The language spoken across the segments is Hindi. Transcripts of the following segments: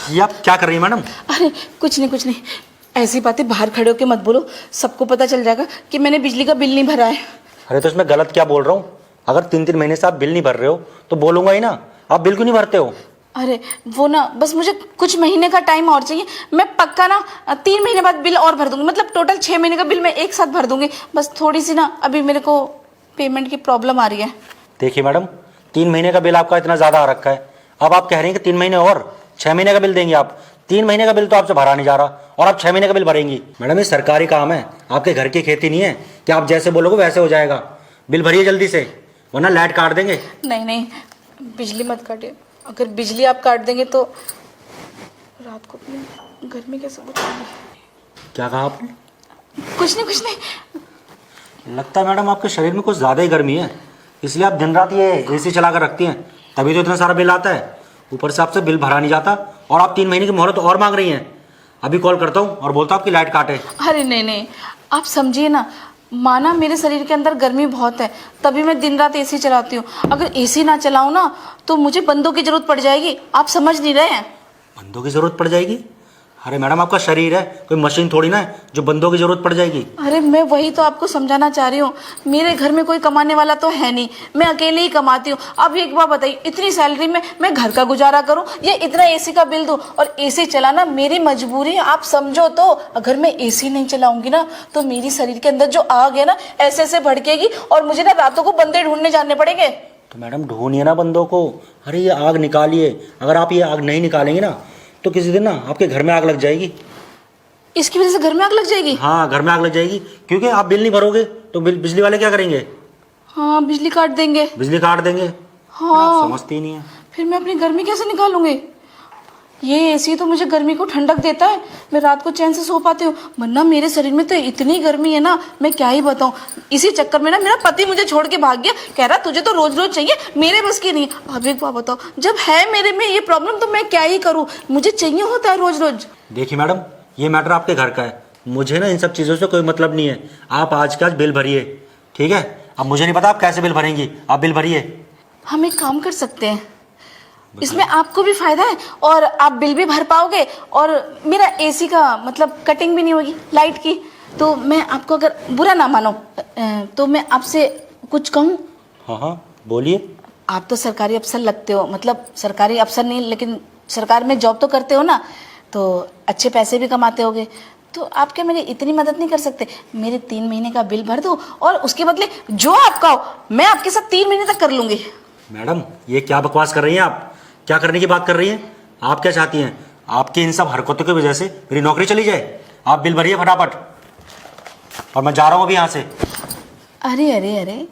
ये आप क्या कर रही हैं मैडम? अरे कुछ नहीं, ऐसी बातें बाहर खड़े होके मत बोलो, सबको पता चल जाएगा कि मैंने बिजली का बिल नहीं भरा है। अरे तो इसमें गलत क्या बोल रहा हूँ? अगर 3-3 महीने से आप बिल नहीं भर रहे हो तो बोलूंगा ही ना। आप बिल क्यों नहीं भरते हो? अरे वो ना, बस मुझे कुछ महीने का टाइम और चाहिए। मैं पक्का ना 3 महीने बाद बिल और भर दूंगी, मतलब टोटल 6 महीने का बिल मैं एक साथ भर दूंगी। बस थोड़ी सी ना अभी मेरे को पेमेंट की प्रॉब्लम आ रही है। देखिए मैडम, 3 महीने का बिल आपका इतना ज़्यादा आ रखा है, अब आप कह रही हैं कि 3 महीने और 6 महीने का बिल देंगे आप। 3 महीने का बिल तो आपसे भरा नहीं जा रहा और आप 6 महीने का बिल भरेंगी। मैडम ये सरकारी काम है, आपके घर की खेती नहीं है कि आप जैसे बोलोगे वैसे हो जाएगा। बिल भरिए जल्दी से, वरना लाइट काट देंगे। नहीं, बिजली मत काटिए। अगर बिजली आप काट देंगे तो रात को अपनी गर्मी कैसे बुझाएंगे? क्या कहा आपने? कुछ नहीं। लगता है मैडम आपके शरीर में कुछ ज़्यादा ही गर्मी है, इसलिए आप दिन रात ये एसी चला कर रखती हैं, तभी तो इतना सारा बिल आता है। ऊपर से आपसे बिल भरा नहीं जाता और आप 3 महीने की मोहलत और मांग रही हैं। अभी कॉल करता हूँ और बोलता हूँ आपकी लाइट काटे। अरे नहीं, आप समझिए ना, माना मेरे शरीर के अंदर गर्मी बहुत है, तभी मैं दिन रात एसी चलाती हूँ। अगर एसी ना चलाऊँ ना तो मुझे बंदों की जरूरत पड़ जाएगी। आप समझ नहीं रहे हैं। बंदों की ज़रूरत पड़ जाएगी? अरे मैडम आपका शरीर है, कोई मशीन थोड़ी ना है जो बंदों की ज़रूरत पड़ जाएगी। अरे मैं वही तो आपको समझाना चाह रही हूँ। मेरे घर में कोई कमाने वाला तो है नहीं, मैं अकेले ही कमाती हूँ। अब एक बात बताइए, इतनी सैलरी में मैं घर का गुजारा करूँ या इतना एसी का बिल दूँ? और एसी चलाना मेरी मजबूरी है, आप समझो तो। अगर मैं एसी नहीं चलाऊंगी ना तो मेरी शरीर के अंदर जो आग है ना ऐसे ऐसे भड़केगी और मुझे ना रातों को बंदे ढूंढने जाने पड़ेंगे। तो मैडम ढूंढिए ना बंदों को। अरे ये आग निकालिए, अगर आप ये आग नहीं निकालेंगे ना तो किसी दिन ना आपके घर में आग लग जाएगी। इसकी वजह से घर में आग लग जाएगी? हाँ, घर में आग लग जाएगी, क्योंकि आप बिल नहीं भरोगे तो बिजली वाले क्या करेंगे? हाँ, बिजली काट देंगे। बिजली काट देंगे। हाँ, आप समझती ही नहीं है। फिर मैं अपनी गर्मी कैसे निकालूंगी? ये एसी तो मुझे गर्मी को ठंडक देता है, मैं रात को चैन से सो पाती हूँ, वरना मेरे शरीर में तो इतनी गर्मी है ना, मैं क्या ही बताऊँ। इसी चक्कर में ना मेरा पति मुझे छोड़ के भाग गया, कह रहा तुझे तो रोज रोज चाहिए, मेरे बस की नहीं। अब एक बात बताओ, जब है मेरे में ये प्रॉब्लम तो मैं क्या ही करूँ, मुझे चाहिए होता है रोज रोज। देखिए मैडम, ये मैटर आपके घर का है, मुझे ना इन सब चीज़ों से कोई मतलब नहीं है। आप आज का आज बिल भरिए, ठीक है? अब मुझे नहीं पता आप कैसे बिल भरेंगी, आप बिल भरिए। हम एक काम कर सकते हैं, इसमें आपको भी फायदा है और आप बिल भी भर पाओगे और मेरा एसी का मतलब कटिंग भी नहीं होगी लाइट की। तो मैं आपको, अगर बुरा ना मानो तो मैं आपसे कुछ कहूँ? हाँ बोलिए। आप तो सरकारी अफसर लगते हो, मतलब सरकारी अफसर नहीं लेकिन सरकार में जॉब तो करते हो ना, तो अच्छे पैसे भी कमाते होगे। तो आप क्या मेरी इतनी मदद नहीं कर सकते? मेरे 3 महीने का बिल भर दो और उसके बदले जो आपका हो मैं आपके साथ 3 महीने तक कर लूंगी। मैडम ये क्या बकवास कर रही हैं आप? क्या करने की बात कर रही हैं? आप क्या चाहती हैं? आपकी इन सब हरकतों की वजह से मेरी नौकरी चली जाए? आप बिल भरिए फटाफट और मैं जा रहा हूँ अभी यहाँ से। अरे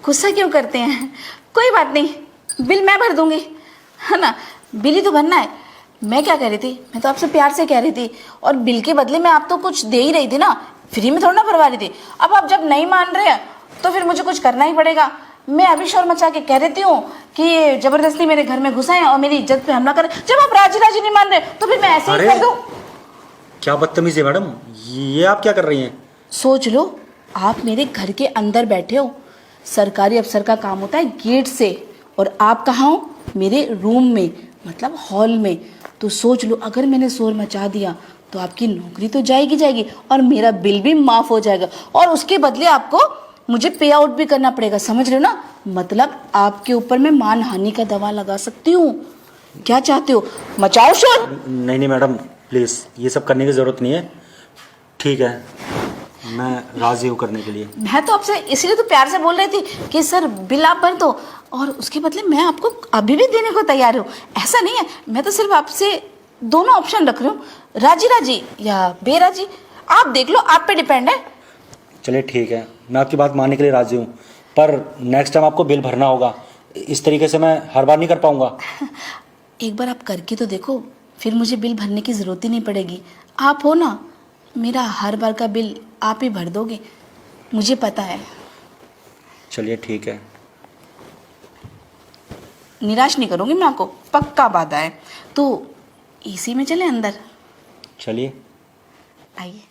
गुस्सा क्यों करते हैं? कोई बात नहीं, बिल मैं भर दूंगी, है ना? बिल ही तो भरना है। मैं क्या कह रही थी, मैं तो आपसे प्यार से कह रही थी और बिल के बदले में आप तो कुछ दे ही रही थी ना, फ्री में थोड़ा ना भरवा रही थी। अब आप जब नहीं मान रहे हैं तो फिर मुझे कुछ करना ही पड़ेगा। मैं अभी शोर मचा के कह देती हूँ कि जबरदस्ती मेरे घर में घुसाएं और मेरी इज्जत पे हमला करें। जब आप राजी नहीं मान रहे तो फिर मैं ऐसे ही कर दूं। क्या बदतमीजी है मैडम, ये आप क्या कर रही हैं? सोच लो, आप मेरे घर के अंदर बैठे हो, सरकारी अफसर का काम होता है गेट से, और आप कहाँ हो? मेरे रूम में, मतलब हॉल में। तो सोच लो, अगर मैंने शोर मचा दिया तो आपकी नौकरी तो जाएगी और मेरा बिल भी माफ हो जाएगा और उसके बदले आपको मुझे पे आउट भी करना पड़ेगा, समझ रहे हो ना? मतलब आपके ऊपर मैं मानहानि का दावा लगा सकती हूँ। क्या चाहते हो, मचाओ शोर? नहीं मैडम प्लीज़, ये सब करने की ज़रूरत नहीं है। ठीक है, मैं राजी हूँ करने के लिए। मैं तो आपसे इसीलिए तो प्यार से बोल रही थी कि सर बिल आप भर दो और उसके बदले मैं आपको अभी भी देने को तैयार हूँ। ऐसा नहीं है, मैं तो सिर्फ आपसे दोनों ऑप्शन रख रही हूँ, राजी या बेराजी। आप देख लो, आप पे डिपेंड है। चलिए ठीक है, मैं आपकी बात मानने के लिए राजी हूँ, पर नेक्स्ट टाइम आपको बिल भरना होगा। इस तरीके से मैं हर बार नहीं कर पाऊँगा। एक बार आप करके तो देखो, फिर मुझे बिल भरने की ज़रूरत ही नहीं पड़ेगी। आप हो ना, मेरा हर बार का बिल आप ही भर दोगे, मुझे पता है। चलिए ठीक है। निराश नहीं करूँगी मैं आपको, पक्का वादा है। तो एसी में चले अंदर? चलिए आइए।